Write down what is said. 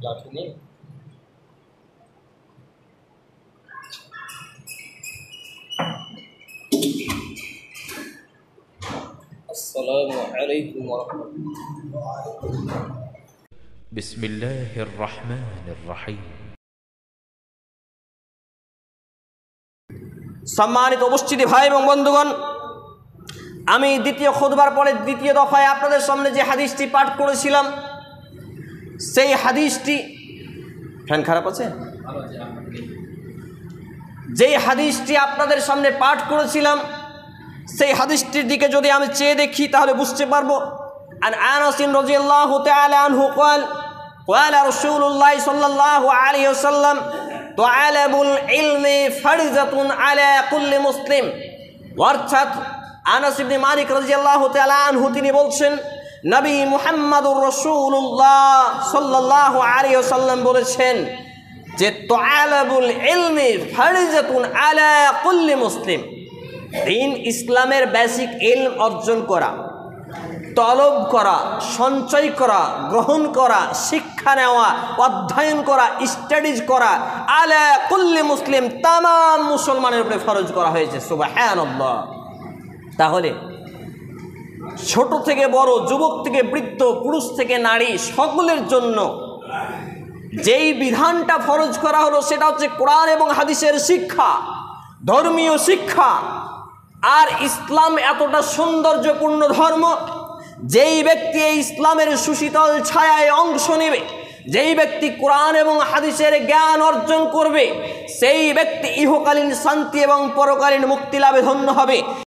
লাঠি নেই। আসসালামু আলাইকুম ওয়া রাহমাতুল্লাহ। বিসমিল্লাহির রহমানির রহিম। সম্মানিত উপস্থিতি ভাই এবং বন্ধুগণ, আমি দ্বিতীয় খুতবার পরে দ্বিতীয় দফায় আপনাদের সামনে যে হাদিসটি পাঠ করেছিলাম, সেই হাদিসটি ফ্যান খারাপ আছে, যেই হাদিসটি আপনাদের সামনে পাঠ করেছিলাম সেই হাদিসটির দিকে যদি আমি চেয়ে দেখি তাহলে বুঝতে পারবো। আন আনাস রাদিয়াল্লাহু তাআলা আনহু قال قال رسول الله صلى الله عليه وسلم طلب العلم فريضة على كل مسلم। অর্থাৎ আনাস ইবনে মালিক রাদিয়াল্লাহু তাআলা আনহু তিনি বলছেন, নবী মুহাম্মদুর রাসূলুল্লাহ সাল্লাল্লাহু আলাইহি ওয়াসাল্লাম বলেছেন যে তালাবুল ইলমি ফারিজাতুন আলা কুল্লি মুসলিম। দিন ইসলামের বেসিক ইলম অর্জন করা, তলব করা, সঞ্চয় করা, গ্রহণ করা, শিক্ষা নেওয়া, অধ্যয়ন করা, স্টাডিজ করা আলা কুল্লি মুসলিম, তামাম মুসলমানের উপরে ফরজ করা হয়েছে। সুবহানাল্লাহ। তাহলে ছোট থেকে বড়, যুবক থেকে বৃদ্ধ, পুরুষ থেকে নারী, সকলের জন্য যেই বিধানটা ফরজ করা হলো সেটা হচ্ছে কোরআন এবং হাদিসের শিক্ষা, ধর্মীয় শিক্ষা। আর ইসলাম এতটা সৌন্দর্যপূর্ণ ধর্ম, যেই ব্যক্তি এই ইসলামের সুশীতল ছায়ায় অংশ নেবে, যেই ব্যক্তি কোরআন এবং হাদিসের জ্ঞান অর্জন করবে, সেই ব্যক্তি ইহকালীন শান্তি এবং পরকালীন মুক্তি লাভে ধন্য হবে।